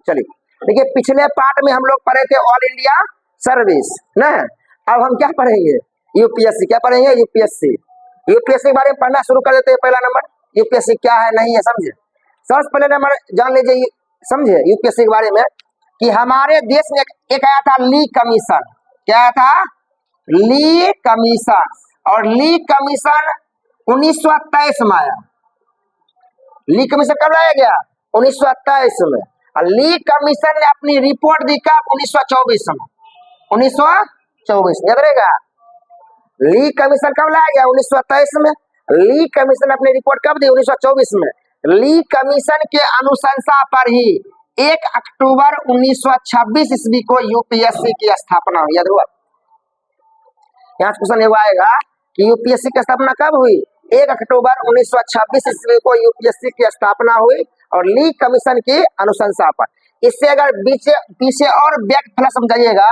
चलिए देखिए, पिछले पार्ट में हम लोग पढ़े थे ऑल इंडिया सर्विस ना। अब हम क्या पढ़ेंगे? यूपीएससी। क्या पढ़ेंगे? यूपीएससी। यूपीएससी के बारे में पढ़ना शुरू कर देते हैं। पहला नंबर, यूपीएससी क्या है नहीं है समझे। सबसे पहले नंबर जान लीजिए, समझे यूपीएससी के बारे में कि हमारे देश में एक आया था ली कमीशन। क्या आया था? ली कमीशन। और ली कमीशन 1923 में आया। ली कमीशन कब लाया गया? 1923 में। और ली कमीशन ने अपनी रिपोर्ट दी कब? 1924 में। 1924 याद रहेगा। ली कमीशन कब लाया गया? 1923 में। ली कमीशन अपनी रिपोर्ट कब दी? 1924 में। ली कमीशन के अनुशंसा पर ही 1 अक्टूबर 1926 ईस्वी को यूपीएससी की स्थापना हुई। याद हुआ? यहाँ क्वेश्चन ये आएगा कि यूपीएससी की स्थापना कब हुई? 1 अक्टूबर 1926 ईस्वी को यूपीएससी की स्थापना हुई और ली कमीशन की अनुशंसा पर। इससे अगर पीछे और बैक थोड़ा समझाइएगा,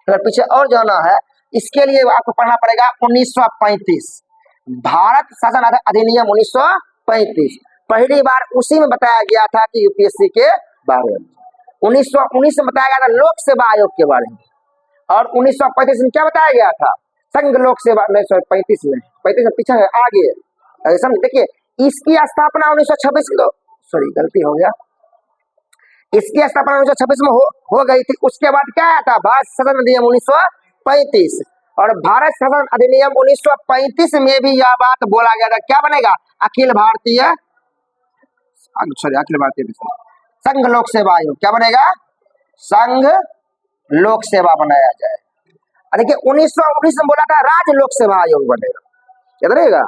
अगर पीछे और जाना है इसके लिए आपको पढ़ना पड़ेगा 1935 भारत शासन अधिनियम 1935। पहली बार उसी में बताया गया था कि यूपीएससी के बारे में। 1919 में बताया गया था लोक सेवा आयोग के बारे में। और 1935 में क्या बताया गया था? संघ लोक सेवा, नहीं सॉरी 35 में पीछे है आगे। समझ देखिए, इसकी स्थापना 1926 की, सॉरी गलती हो गया, इसकी स्थापना 1926 में हो गई थी। उसके बाद क्या आया था? भारत शासन अधिनियम 1935। और भारत शासन अधिनियम 1935 में भी यह बात बोला गया था, क्या बनेगा? अखिल भारतीय संघ लोक सेवा आयोग। क्या बनेगा? संघ लोक सेवा बनाया जाए। देखिए 1919 में बोला था राज्य लोक सेवा आयोग बनेगा। याद रहेगा।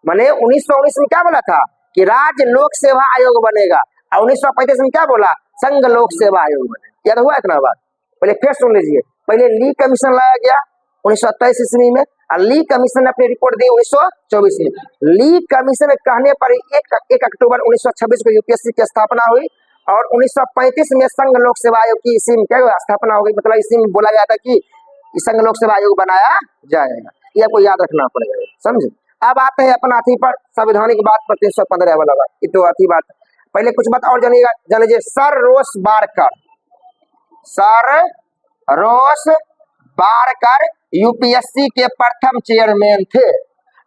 मैंने 1919 में क्या बोला था? कि राज्य लोक सेवा आयोग बनेगा। और 1935 में क्या बोला? संघ लोक सेवा आयोग बनेगा। याद हुआ इतना बात? पहले फिर सुन लीजिए। पहले ली कमीशन लाया गया 1927 ईस्वी में। और ली कमीशन ने अपनी रिपोर्ट दी 1924 में। ली कमीशन कहने पर 1 अक्टूबर 1926 को यूपीएससी की स्थापना हुई। और 1935 में संघ लोक सेवा आयोग की इसी में क्या स्थापना हो गई। मतलब इसी में बोला गया था कि संघ लोक सेवा आयोग बनाया जाएगा। ये आपको याद रखना पड़ेगा, समझे। अब आते हैं अपना अथी पर, संवैधानिक बात पर, 315 वाला बात। ये तो अथी बात। पहले कुछ बात और जानिएगा, जान लीजिए। सर रोस बारकर यूपीएससी के प्रथम चेयरमैन थे।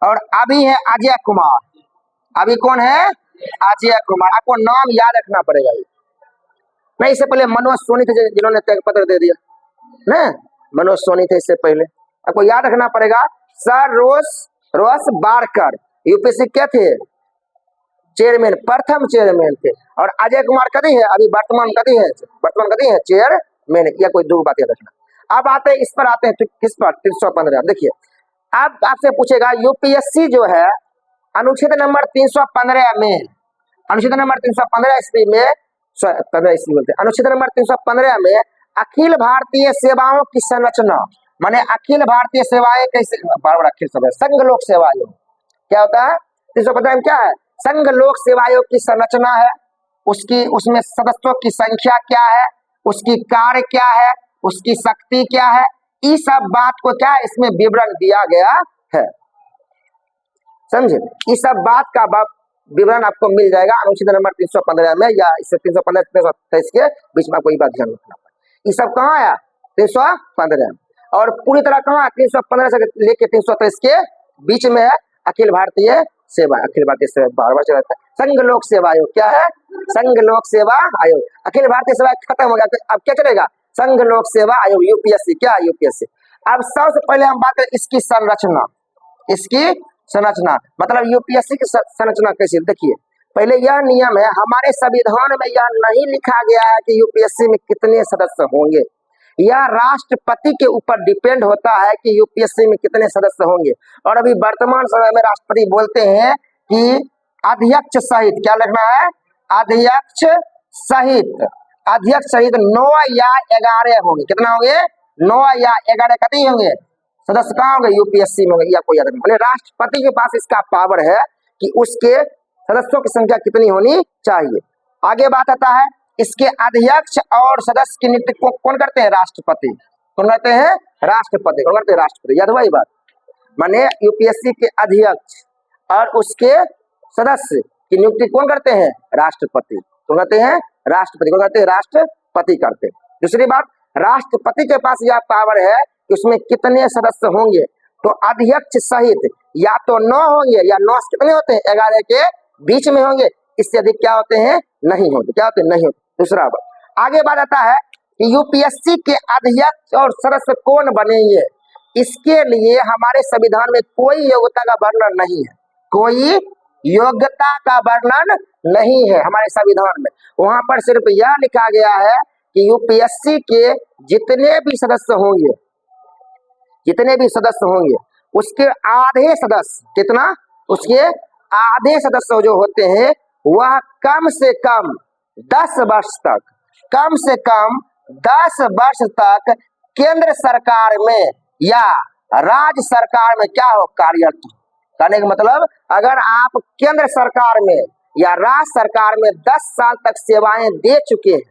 और अभी है अजय कुमार। अभी कौन है? अजय कुमार। आपको नाम याद रखना पड़ेगा। नहीं, इससे पहले मनोज सोनी थे जिन्होंने त्याग पत्र दे दिया ना। मनोज सोनी थे इससे पहले। आपको याद रखना पड़ेगा। सर रोस बारकर यूपीएससी क्या थे? चेयरमैन, प्रथम चेयरमैन थे। और अजय कुमार कभी है? अभी वर्तमान कभी है चेयरमैन। या कोई दो बात याद रखना। अब आते हैं इस पर, आते हैं किस पर? 315। देखिए, अब आपसे पूछेगा यूपीएससी जो है अनुच्छेद नंबर 315 में, अनुच्छेद नंबर 315 ईस्वी में, 15 ईस्वी बोलते हैं, अनुच्छेद नंबर 315 में अखिल भारतीय सेवाओं की संरचना, माने अखिल भारतीय सेवाएं कैसे, बार अखिल सेवा, संघ लोक सेवा आयोग क्या होता है? 315 में क्या है? संघ लोक सेवा आयोग की संरचना है, उसमें सदस्यों की संख्या क्या है, उसकी कार्य क्या है, उसकी शक्ति क्या है, इस सब बात को क्या है इसमें विवरण दिया गया है। समझे? इस सब बात का विवरण आपको मिल जाएगा अनुच्छेद नंबर 315 में, या इससे 315 328 के बीच में। आपको ये बात ध्यान रखना पड़ेगा। ये सब कहाँ आया? 315। और पूरी तरह कहाँ? 315 से लेके 323 के बीच में है अखिल भारतीय सेवा। अखिल भारतीय सेवा बार बार चलता है। संघ लोक सेवा आयोग क्या है? संघ लोक सेवा आयोग। अखिल भारतीय सेवा खत्म हो गया, अब क्या चलेगा? संघ लोक सेवा आयोग, यूपीएससी। क्या है? यूपीएससी। अब सबसे पहले हम बात करें इसकी संरचना। इसकी संरचना मतलब यूपीएससी की संरचना कैसी? देखिए, पहले यह नियम है, हमारे संविधान में यह नहीं लिखा गया है कि यूपीएससी में कितने सदस्य होंगे। यह राष्ट्रपति के ऊपर डिपेंड होता है कि यूपीएससी में कितने सदस्य होंगे। और अभी वर्तमान समय में राष्ट्रपति बोलते हैं कि अध्यक्ष सहित, क्या लिखना है? अध्यक्ष सहित 9 या 11 होंगे। कितना होंगे? 9 या 11 कति होंगे सदस्य। कहाँ होंगे? यूपीएससी में होंगे। या कोई याद नहीं, राष्ट्रपति के पास इसका पावर है कि उसके सदस्यों की संख्या कितनी होनी चाहिए। आगे बात आता है इसके अध्यक्ष और सदस्य की नियुक्ति कौन करते हैं? राष्ट्रपति। कौन करते हैं? राष्ट्रपति। कौन करते हैं? राष्ट्रपति। याद हुआ ये बात? माने यूपीएससी के अध्यक्ष और उसके सदस्य की नियुक्ति कौन करते हैं? राष्ट्रपति। कौन करते हैं? राष्ट्रपति को कहते हैं, राष्ट्रपति करते हैं। दूसरी बात, राष्ट्रपति के पास यह पावर है कि उसमें कितने सदस्य होंगे, तो अध्यक्ष सहित या तो 9 होंगे या 9 कितने होते हैं, 11 के बीच में होंगे, इससे अधिक क्या होते हैं, नहीं होते। क्या होते हैं, नहीं होते। दूसरा बात, आगे बात आता है कि यूपीएससी के अध्यक्ष और सदस्य कौन बनेंगे, इसके लिए हमारे संविधान में कोई योग्यता का वर्णन नहीं है, कोई योग्यता का वर्णन नहीं है हमारे संविधान में। वहां पर सिर्फ यह लिखा गया है कि यूपीएससी के जितने भी सदस्य होंगे, जितने भी सदस्य होंगे उसके आधे सदस्य, कितना, उसके आधे सदस्य जो होते हैं वह कम से कम 10 वर्ष तक, कम से कम 10 वर्ष तक केंद्र सरकार में या राज्य सरकार में क्या हो, कार्यरत हो। कहने का मतलब, अगर आप केंद्र सरकार में या राज्य सरकार में 10 साल तक सेवाएं दे चुके हैं,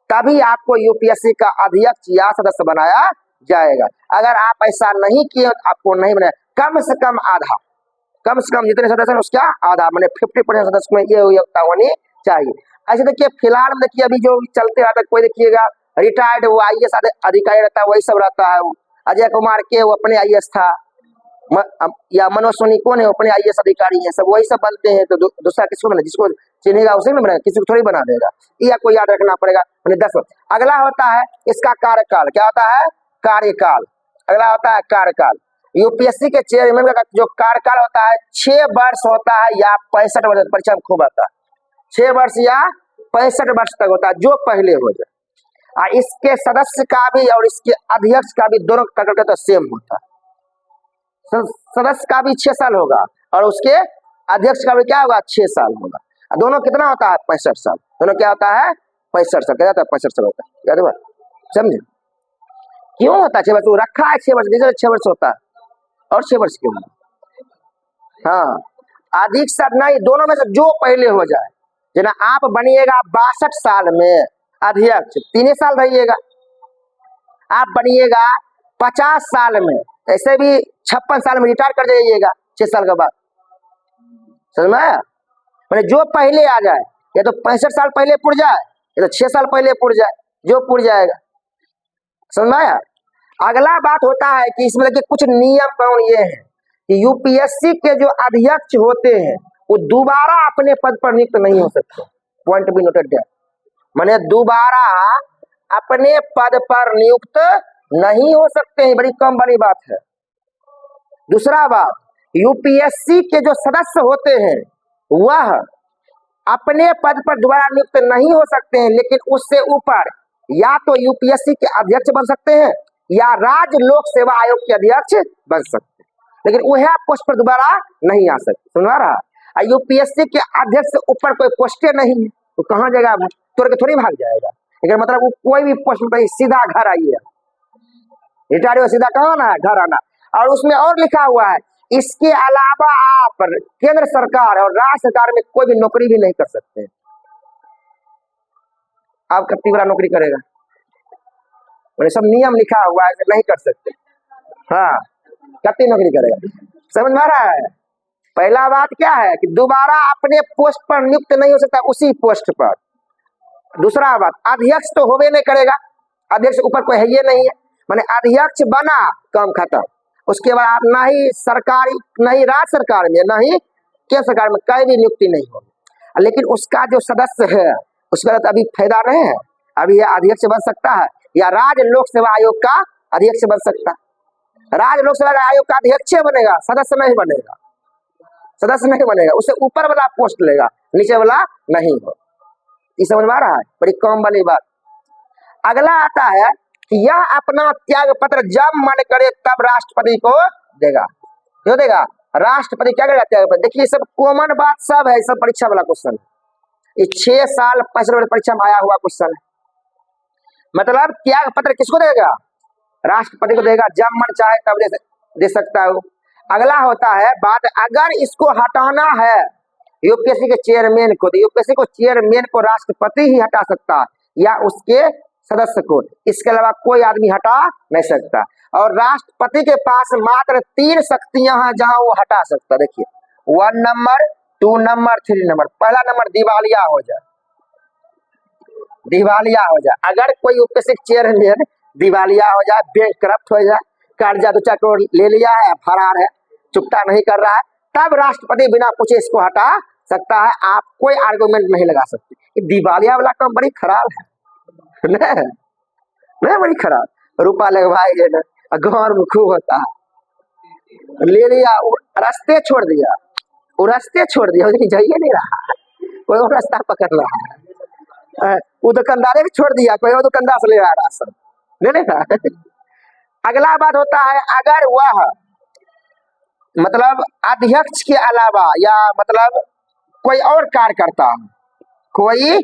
तभी आपको यूपीएससी का अध्यक्ष या सदस्य बनाया जाएगा। अगर आप ऐसा नहीं किए, आपको नहीं बनाया। कम से कम आधा, कम से कम जितने सदस्य हैं उसका आधा, मैंने 50% सदस्य में ये योग्यता होनी चाहिए। ऐसे देखिए, फिलहाल में देखिए अभी जो चलते रहता है, कोई देखिएगा रिटायर्ड वो आईएएस अधिकारी रहता है, वही सब रहता है। अजय कुमार के वो अपने आईएएस था, या मनोज सोनी कौन है, वो अपने आईएएस अधिकारी हैं, सब वही सब बनते हैं। तो दूसरा किसको बना, जिसको चिन्हेगा उसे में बनेगा, किसी को थोड़ी बना देगा। ये आपको याद रखना पड़ेगा। 10 अगला होता है इसका कार्यकाल, क्या होता है, कार्यकाल। अगला होता है कार्यकाल। यूपीएससी के चेयरमैन का जो कार्यकाल होता है 6 वर्ष होता है या 65 वर्ष, परीक्षा में खूब आता है, 6 वर्ष या 65 वर्ष तक होता है, जो पहले हो जाए। इसके सदस्य का भी और इसके अध्यक्ष का भी दोनों का तो सेम होता है। सदस्य का भी 6 साल होगा और उसके अध्यक्ष का भी क्या होगा, 6 साल होगा। दोनों कितना होता है, 65 साल। दोनों क्या होता है, 65 साल। क्या होता है, 65 साल होता है। याद है, समझे क्यों होता है 6 वर्ष, वो रखा है 6 वर्ष, 6 वर्ष होता है। और 6 वर्ष क्यों, हाँ, अधिक से नहीं, दोनों में से जो पहले हो जाए। जना आप बनिएगा 62 साल में अध्यक्ष, 3 साल रहिएगा। आप बनिएगा 50 साल में, ऐसे भी 56 साल में रिटायर कर जाइएगा 6 साल के बाद। समझ में आया, मैंने जो पहले आ जाए, या तो 65 साल पहले पुर जाए या तो 6 साल पहले पुर जाए, जो पुर जाएगा। समझ में आया। अगला बात होता है कि इसमें देखिए कुछ नियम कानून ये है कि यूपीएससी के जो अध्यक्ष होते हैं वो दोबारा अपने पद पर नियुक्त नहीं हो सकते। पॉइंट बी नोटेड देयर, माने दोबारा अपने पद पर नियुक्त नहीं हो सकते हैं, बड़ी कम बड़ी बात है। दूसरा बात, यूपीएससी के जो सदस्य होते हैं वह अपने पद पर दोबारा नियुक्त नहीं हो सकते हैं, लेकिन उससे ऊपर या तो यूपीएससी के अध्यक्ष बन सकते हैं या राज्य लोक सेवा आयोग के अध्यक्ष बन सकते हैं, लेकिन वह पोस्ट पर दोबारा नहीं आ सकते। सुना रहा, यूपीएससी के अध्यक्ष से ऊपर कोई पोस्टे नहीं है, तो कहाँ जाएगा, तोड़ के थोड़ी भाग जाएगा। लेकिन मतलब वो कोई भी पोस्ट पर सीधा घर आइए, रिटायर हो सीधा कहाँ आना है, घर आना। और उसमें और लिखा हुआ है, इसके अलावा आप केंद्र सरकार और राज्य सरकार में कोई भी नौकरी भी नहीं कर सकते। आप कितनी बड़ा नौकरी करेगा, सब नियम लिखा हुआ है, नहीं कर सकते। हाँ, कितनी नौकरी करेगा, समझ में आ रहा है। पहला बात क्या है कि दोबारा अपने पोस्ट पर नियुक्त नहीं हो सकता उसी पोस्ट पर। दूसरा बात, अध्यक्ष तो होवे नहीं करेगा, अध्यक्ष ऊपर कोई है ये नहीं है, माने अध्यक्ष बना काम खत्म। उसके बाद आप ना ही सरकारी, नहीं राज्य सरकार में, ना ही केंद्र सरकार में कहीं भी नियुक्ति नहीं होगी। लेकिन उसका जो सदस्य है उसका तो अभी फायदा नहीं है, अभी यह अध्यक्ष बन सकता है या राज्य लोक सेवा आयोग का अध्यक्ष बन सकता है। राज्य लोक सेवा आयोग का अध्यक्ष बनेगा, सदस्य नहीं बनेगा, सदस्य नहीं बनेगा, उससे ऊपर वाला पोस्ट लेगा, नीचे वाला नहीं हो। ये समझ में आ रहा है, बड़ी कम वाली बात। अगला आता है कि यह अपना त्याग पत्र जब मन करे तब राष्ट्रपति को देगा। क्यों देगा, राष्ट्रपति क्या करेगा, त्याग पत्र। देखिए सब कॉमन बात सब है, सब परीक्षा वाला क्वेश्चन है, ये 6 साल 65 परीक्षा में आया हुआ क्वेश्चन है। मतलब त्याग पत्र किसको देगा, राष्ट्रपति को देगा, जब मन चाहे तब दे सकता है। अगला होता है बात, अगर इसको हटाना है यूपीएससी के चेयरमैन को, तो यूपीएससी को चेयरमैन को राष्ट्रपति ही हटा सकता है या उसके सदस्य को, इसके अलावा कोई आदमी हटा नहीं सकता। और राष्ट्रपति के पास मात्र 3 शक्तियां हैं जहां वो हटा सकता है। देखिए 1 नंबर, 2 नंबर, 3 नंबर। पहला नंबर दिवालिया हो जाए, दिवालिया हो जाए। अगर कोई यूपीएससी चेयरमैन दिवालिया हो जाए, बैंक करप्ट हो जाए, कर्जा 2-4 करोड़ ले लिया है, फरार है, चुकता नहीं कर रहा है, तब राष्ट्रपति बिना पूछे इसको हटा सकता है। आप कोई आर्गुमेंट नहीं लगा सकते। ये दिवालिया वाला काम बड़ी खराब है नहीं बड़ी खराब। रुपा लगवाएंगे ना, गाँव में खूब होता है, ले लिया, रास्ते छोड़ दिया, वो रास्ते छोड़ दिया, जाइए नहीं रहा, कोई और रास्ता पकड़ रहा है, वो दुकानदार भी छोड़ दिया, कोई और दुकानदार से ले रहा है राशन, ले लेगा। अगला बात होता है, अगर वह मतलब अध्यक्ष के अलावा या मतलब कोई और कार्य करता हो, कोई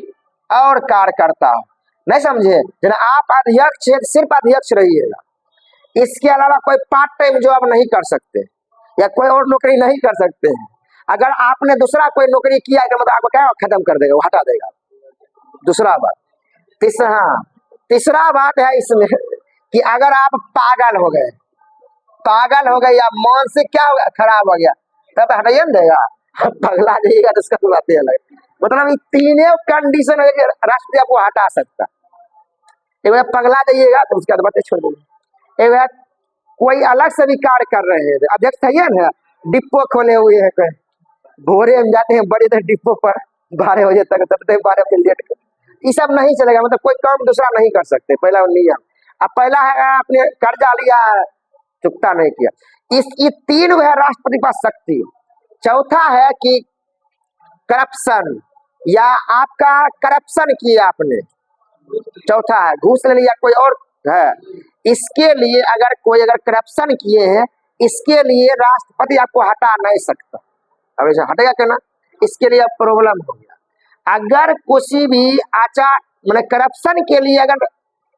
और कार्य करता हो, नहीं समझे, जना आप अध्यक्ष है, सिर्फ अध्यक्ष रहिएगा, इसके अलावा कोई पार्ट टाइम जॉब नहीं कर सकते या कोई और नौकरी नहीं कर सकते हैं। अगर आपने दूसरा कोई नौकरी किया तो मतलब आपको क्या खत्म कर देगा, वो हटा देगा। दूसरा बात, तीसरा बात है इसमें कि अगर आप पागल हो गए या मानसिक क्या हो गया, खराब हो गया, तब तो हटाइए ना देगा। पगला जाइएगा तो उसका बात ही अलग। मतलब ये तीनों कंडीशन है कि राष्ट्रपति आपको हटा सकता। एक बार पगला जाइएगा तो उसके बाद बातें छोड़ देंगे। एक बार कोई अलग से भी कार्य कर रहे हैं, अध्यक्ष है ना, डिपो खोले हुए हैं, कहीं भोरे हम जाते हैं बड़े देर डिपो पर 12 बजे तक, तब तक 12 बजे लेट कर, ये सब नहीं चलेगा। मतलब कोई काम दूसरा नहीं कर सकते, पहला नियम। अब पहला है आपने कर्जा लिया है, चुकता नहीं किया, ये 3 है राष्ट्रपति के पास शक्ति। चौथा है कि करप्शन, या आपका करप्शन किया आपने, चौथा है घूस ले लिया कोई और है, इसके लिए अगर करप्शन किए हैं, इसके लिए राष्ट्रपति आपको हटा नहीं सकता। अब ऐसा हटेगा क्या ना, इसके लिए अब प्रॉब्लम हो गया। अगर किसी भी आचार मैंने करप्शन के लिए अगर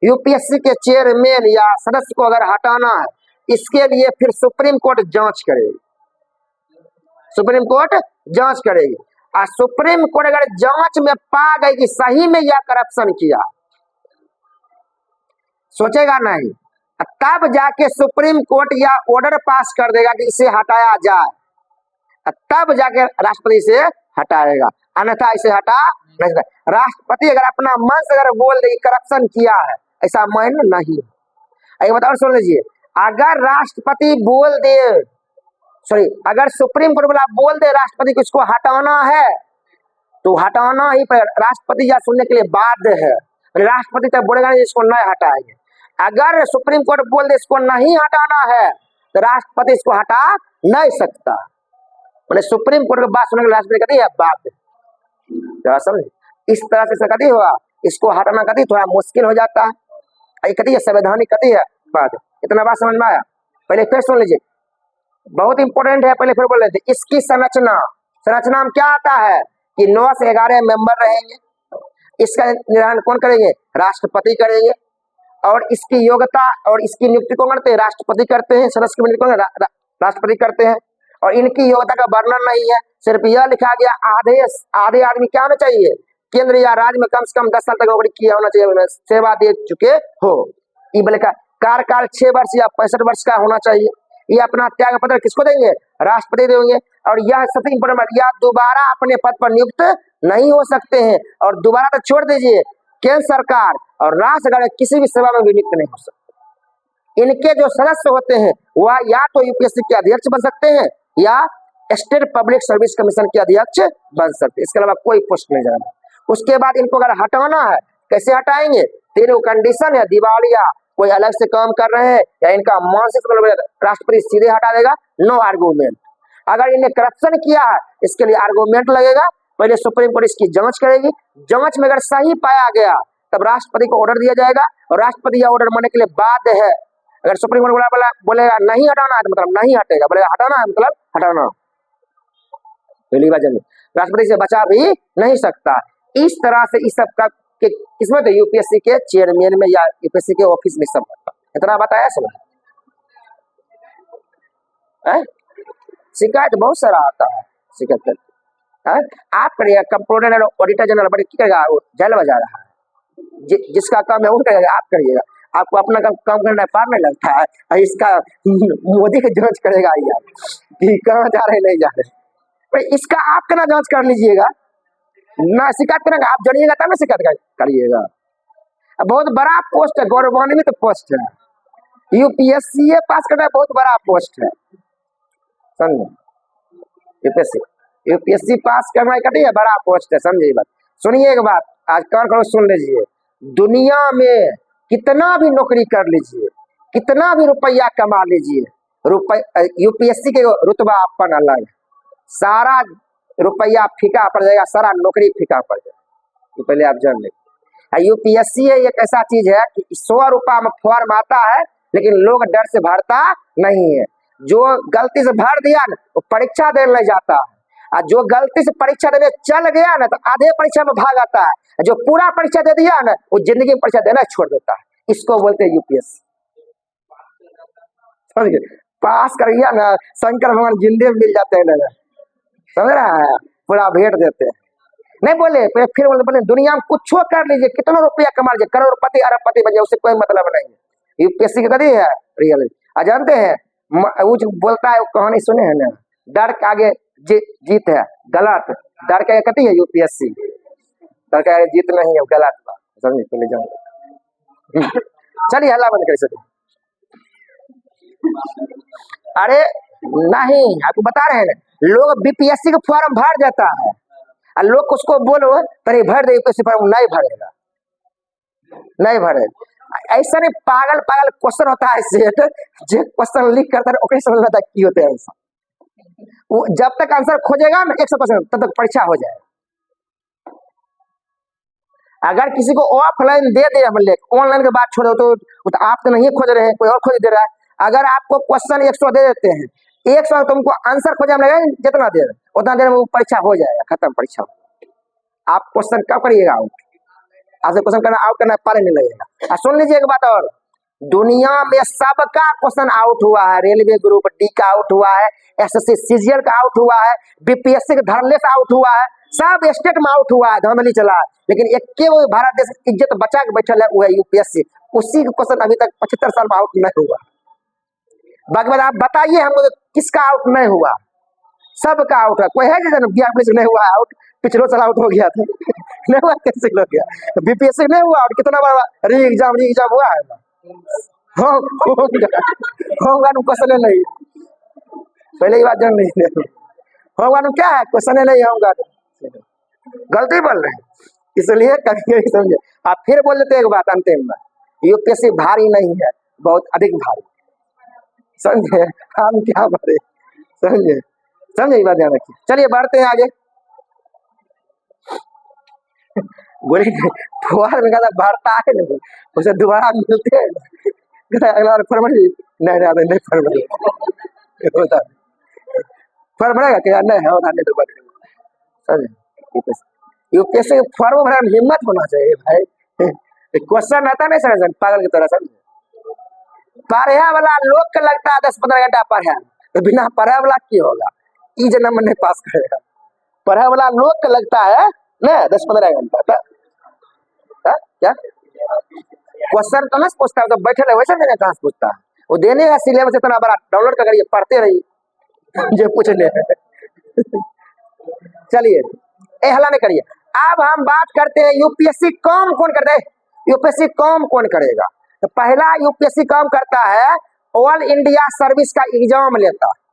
यूपीएससी के चेयरमैन या सदस्य को अगर हटाना है, इसके लिए फिर सुप्रीम कोर्ट जांच करेगी, सुप्रीम कोर्ट जांच करेगी। और सुप्रीम कोर्ट अगर जांच में पा गई कि सही में यह करप्शन किया, सोचेगा नहीं, तब जाके सुप्रीम कोर्ट या ऑर्डर पास कर देगा कि इसे हटाया जाए, तब जाके राष्ट्रपति से हटाएगा, अन्यथा इसे हटा नहीं सकता। राष्ट्रपति अगर अपना मन से अगर बोल दे करप्शन किया है, ऐसा मायने नहीं है। एक बात और सुन लीजिए, अगर राष्ट्रपति बोल दे, अगर सुप्रीम कोर्ट वाला बोल दे राष्ट्रपति को इसको हटाना है, तो हटाना ही पर राष्ट्रपति या सुनने के लिए बाध्य है। राष्ट्रपति तक बोलेगा नहीं इसको नहीं हटाएंगे। अगर सुप्रीम कोर्ट बोल दे इसको नहीं हटाना है, तो राष्ट्रपति इसको हटा नहीं सकता। मैंने सुप्रीम कोर्ट की बात सुनने के राष्ट्रपति कहती है बात, समझे, इस तरह से कहती हुआ इसको हटाना कहती थोड़ा मुश्किल हो जाता है। कहती है संवैधानिक कहती है बात। इतना बात समझ में आया? पहले फिर सुन लीजिए, बहुत इंपॉर्टेंट है, पहले फिर बोल रहे थे। इसकी संरचना में क्या आता है कि 9 से 11 मेंबर रहेंगे। इसका निर्धारण कौन करेंगे? राष्ट्रपति करेंगे। और इसकी योग्यता और इसकी नियुक्ति कौन करते हैं? राष्ट्रपति करते हैं। सदस्य की नियुक्ति कौन? राष्ट्रपति करते हैं। और इनकी योग्यता का वर्णन नहीं है, सिर्फ यह लिखा गया आधे आदमी क्या होना चाहिए? केंद्र या राज्य में कम से कम 10 साल तक नौकरी किया होना चाहिए, सेवा दे चुके हो। ये बोले का कार्यकाल 6 वर्ष या 65 वर्ष का होना चाहिए। ये अपना त्याग पत्र किसको देंगे? राष्ट्रपति देंगे। और यह सबसे इंपोर्टेंट, यह दोबारा अपने पद पर नियुक्त नहीं हो सकते हैं। और दोबारा तो छोड़ दीजिए, केंद्र सरकार और राज्य सरकार किसी भी सेवा में भी नियुक्त नहीं हो सकते। इनके जो सदस्य होते हैं वह या तो यूपीएससी के अध्यक्ष बन सकते हैं या स्टेट पब्लिक सर्विस कमीशन के अध्यक्ष बन सकते हैं। इसके अलावा कोई पोस्ट नहीं जाना। उसके बाद इनको अगर हटाना है, कैसे हटाएंगे? 3 कंडीशन है। दिवालिया, कोई अलग से काम कर रहे हैं, या इनका मानसिक राष्ट्रपति सीधे हटा देगा, नो आर्गूमेंट। अगर इन्हें करप्शन किया है, इसके लिए आर्गूमेंट लगेगा। पहले सुप्रीम कोर्ट इसकी जांच करेगी। जांच में अगर सही पाया गया तब राष्ट्रपति को ऑर्डर दिया जाएगा, और राष्ट्रपति यह ऑर्डर मानने के लिए बाध्य है। अगर सुप्रीम कोर्ट बोलेगा नहीं हटाना है तो मतलब नहीं हटेगा, बोलेगा हटाना है मतलब हटाना। पहली बात जानिए, राष्ट्रपति से बचा भी नहीं सकता। इस तरह से इस सब का किस्मत है यूपीएससी के चेयरमैन में या यूपीएससी के ऑफिस में सब इतना बताया सब है। शिकायत बहुत सारा आता है, शिकायत करते आप करिएगा। कंप्ट्रोलर ऑडिटर जनरल बड़े की करेगा, वो जेल बजा रहा है, जिसका काम है वो करेगा, आप करिएगा। आपको अपना काम करना है, पार नहीं लगता है। इसका मोदी का जांच करेगा यार कि कहाँ जा रहे नहीं जा रहे, भाई इसका आप करना जांच कर लीजिएगा ना। शिकायत करेंगे आप, जानिएगा तब ना शिकायत करिएगा। बहुत बड़ा पोस्ट है, गौरवान्वित पोस्ट है। यूपीएससी पास करना बहुत बड़ा पोस्ट है, समझे। यूपीएससी यूपीएससी पास करना कटिए बड़ा पोस्ट है, समझिए बात। सुनिए एक बात, आज कान खोल सुन लीजिए। दुनिया में कितना भी नौकरी कर लीजिए, कितना भी रुपया कमा लीजिए, यूपीएससी के रुतबा अपन अलग है। सारा रुपया फीका पड़ जाएगा, सारा नौकरी फीका पड़ जाएगा, तो पहले आप जान लें। यूपीएससी है एक ऐसा चीज है कि 100 रुपया में फॉर्म आता है, लेकिन लोग डर से भरता नहीं है। जो गलती से भर दिया ना वो परीक्षा देने जाता है, और जो गलती से परीक्षा देने चल गया ना तो आधे परीक्षा में भाग आता है। जो पूरा परीक्षा दे दिया ना वो जिंदगी में परीक्षा देना छोड़ देता है। इसको बोलते हैं यूपीएससी, समझ गए। पास कर गया ना, शंकर भगवान जिंदगी में मिल जाते हैं ना, समझ रहा है, पूरा भेंट देते हैं। नहीं बोले फिर बोले दुनिया में कुछ कर लीजिए, कितना रुपया कमा लीजिए, करोड़पति अरबपति बन जाए, उससे कोई मतलब नहीं है। यूपीएससी की कदी है रियल। जानते हैं वो जो बोलता है, वो कहानी सुने हैं ना, डर के आगे जीत है, गलत। डर के आगे कती है यूपीएससी, डर के आगे जीत नहीं है, गलत बात, समझिए। पहले जान चलिए हल्ला बंद कर सके। अरे नहीं, आपको बता रहे हैं ना, लोग बीपीएससी का फॉर्म भर जाता है और लोग उसको बोलो अरे भर दे यूपीएससी फॉर्म, नहीं भरेगा, नहीं भरेगा। ऐसा नहीं, पागल पागल क्वेश्चन होता है सेट, जो क्वेश्चन लिख करता है ओके समझ में आता की होते हैं आंसर। वो जब तक आंसर खोजेगा ना 100% तब तक परीक्षा हो जाए। अगर किसी को ऑफलाइन दे दे हम लेकर, ऑनलाइन के बात छोड़ो तो आप तो नहीं खोज रहे हैं, कोई और खोज दे रहा है। अगर आपको क्वेश्चन 100 दे देते हैं, 100 तुमको आंसर खोजा लगेगा, जितना देर उतना देर में वो परीक्षा हो जाएगा, खत्म परीक्षा। आप क्वेश्चन कब करिएगा आउट, आपसे क्वेश्चन करना आउट करना पाले नहीं लगेगा। सुन लीजिए एक बात और, दुनिया में सबका क्वेश्चन आउट हुआ है। रेलवे ग्रुप डी का आउट हुआ है, एसएससी सीजीएल का आउट हुआ है, बीपीएससी का धरले से आउट हुआ है, सब स्टेट में आउट हुआ है, धांधली चला है। लेकिन एक के वो भारत देश की इज्जत बचा के बैठल है, वो है यूपीएससी। उसी का क्वेश्चन अभी तक 75 साल में आउट नहीं हुआ। बाकी बात आप बताइए हमको किसका आउट नहीं हुआ, सबका आउट है। कोई है जैसे बिहार पुलिस नहीं हुआ आउट, पिछले साल आउट हो गया था नहीं हुआ, कैसे हो गया। बीपीएससी नहीं हुआ आउट, कितना बड़ा री एग्जाम हुआ है ना, होगा क्वेश्चन नहीं, पहले ही बात जान नहीं होगा क्या है, क्वेश्चन नहीं होगा, गलती बोल रहे हैं। इसलिए कभी समझे। आप फिर बोल लेते एक बात अंतिम में, यूपीएससी भारी नहीं है, बहुत अधिक भारी, समझे। हम क्या भारी, समझे, समझे, बात ध्यान रखिए। चलिए बढ़ते हैं आगे। गोली फुहार में कहता बढ़ता है नहीं, उसे दोबारा मिलते हैं, अगला फरवरी नहीं फरवरी फरवरी क्या नहीं है, यूपीएससी फॉर्म भरने में हिम्मत होना चाहिए भाई। क्वेश्चन आता नहीं समझ, पागल की तरह समझे। पढ़े वाला लोग का लगता है 10-15 घंटा पढ़े, तो बिना पढ़े वाला की होगा, ई जन्म में नहीं पास करेगा। पढ़े वाला लोग का लगता है ना 10-15 घंटा, क्या क्वेश्चन तो ना पूछता है, तो बैठे वैसे मैंने कहाँ से पूछता है, वो देने का सिलेबस इतना बड़ा, डाउनलोड करिए पढ़ते रहिए जो पूछने चलिए ए हल्ला नहीं करिए। अब हम बात करते हैं यूपीएससी काम कौन करता है, यूपीएससी काम कौन करेगा। तो पहला यूपीएससी काम करता है, ऑल इंडिया सर्विस का एग्जाम लेता है।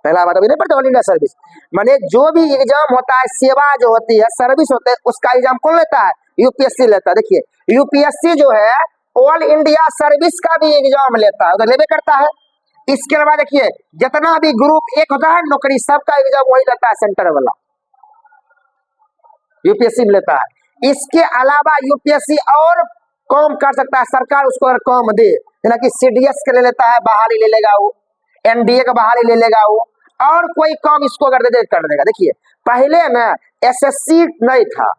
पहला बात अभी नहीं पढ़ते, ऑल इंडिया सर्विस माने जो भी एग्जाम होता है, सेवा जो होती है, सर्विस होते है, उसका एग्जाम कौन लेता है, यूपीएससी लेता है। देखिए यूपीएससी जो है ऑल इंडिया सर्विस का भी एग्जाम लेता है, तो लेवे करता है। इसके अलावा देखिए जितना भी ग्रुप एक होता है नौकरी, सबका एग्जाम वही लेता है, सेंटर वाला यूपीएससी में लेता है। इसके अलावा यूपीएससी और काम कर सकता है, सरकार उसको अगर काम दे, कि सीडीएस के ले लेता है, बहाली ले लेगा वो, एनडीए का बहाली ले लेगा वो, और कोई काम इसको अगर दे कर देगा। देखिए पहले ना एसएससी नहीं था,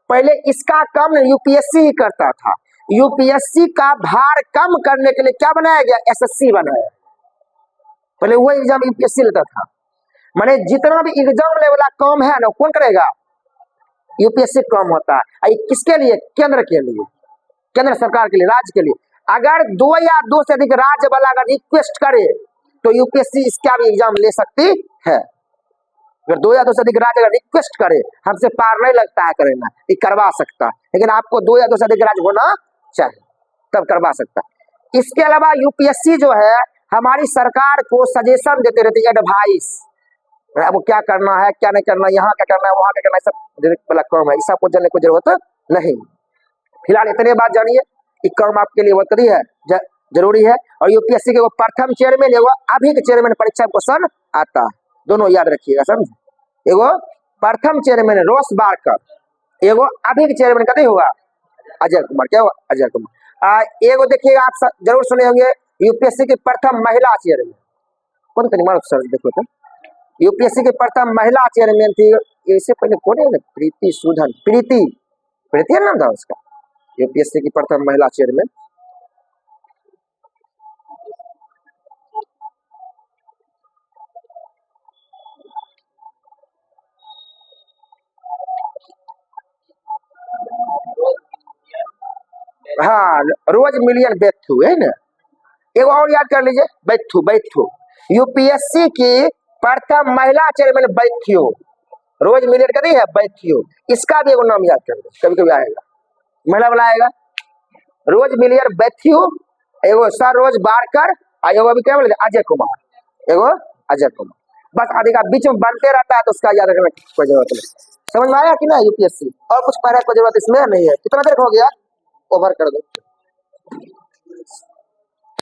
पहले इसका काम यूपीएससी ही करता था। यूपीएससी का भार कम करने के लिए क्या बनाया गया, एसएससी बनाया। पहले वो एग्जाम यूपीएससी लेता था, माने जितना भी एग्जाम लेने वाला काम है ना कौन करेगा, यूपीएससी काम होता है। किसके लिए, केंद्र के लिए, केंद्र सरकार के लिए, राज्य के लिए। अगर 2 या 2 से अधिक राज्य वाला अगर रिक्वेस्ट करे तो यूपीएससी इसका भी एग्जाम ले सकती है। अगर 2 या 2 से अधिक राज्य अगर रिक्वेस्ट करे हमसे पार नहीं लगता है करना, ये करवा सकता है, लेकिन आपको 2 या 2 से अधिक राज्य होना चाहिए तब करवा सकता है। इसके अलावा यूपीएससी जो है हमारी सरकार को सजेशन देते रहते, एडवाइस, आपको क्या करना है क्या नहीं करना, यहाँ क्या करना है वहां क्या करना है, सब वाला काम है, इस सबको जानने की जरूरत नहीं। फिलहाल इतने बात जानिए, ये काम आपके लिए बहुत है जरूरी है। और यूपीएससी के वो प्रथम चेयरमैन एगो अभी के चेयरमैन परीक्षा क्वेश्चन आता है, दोनों याद रखिएगा, समझे। एगो प्रथम चेयरमैन रोस बारकर, एगो अभी के चेयरमैन कभी होगा अजय कुमार, क्या हुआ अजय कुमार। एगो देखिएगा आप जरूर सुने होंगे यूपीएससी की प्रथम महिला चेयरमैन कौन थी, मारो सर देखो तो, यूपीएससी की प्रथम महिला चेयरमैन थी, इससे पहले कौन है, प्रीति सुधन, प्रीति नाम था उसका, यूपीएससी की प्रथम महिला चेयरमैन। हाँ, रोज मिलियन बेथू है ना, एक और याद कर लीजिए, बैथू यूपीएससी की प्रथम महिला चेयरमैन बैथ्यू, रोज मिलियन का नहीं है बैथ्यू, इसका भी एगो नाम याद कर लीजिए, कभी कभी आएगा महिला वाला आएगा, रोज मिलियन बैथ्यू, एगो सर रोज बारकर, एगो अभी क्या बोले अजय कुमार, एगो अजय कुमार। बस अधिक बीच में बनते रहता है तो उसका याद रखने की कोई जरूरत नहीं। समझ में आया कि ना यूपीएससी, और कुछ पढ़ने की जरूरत इसमें नहीं है। कितना देर हो गया, ओवर कर दो।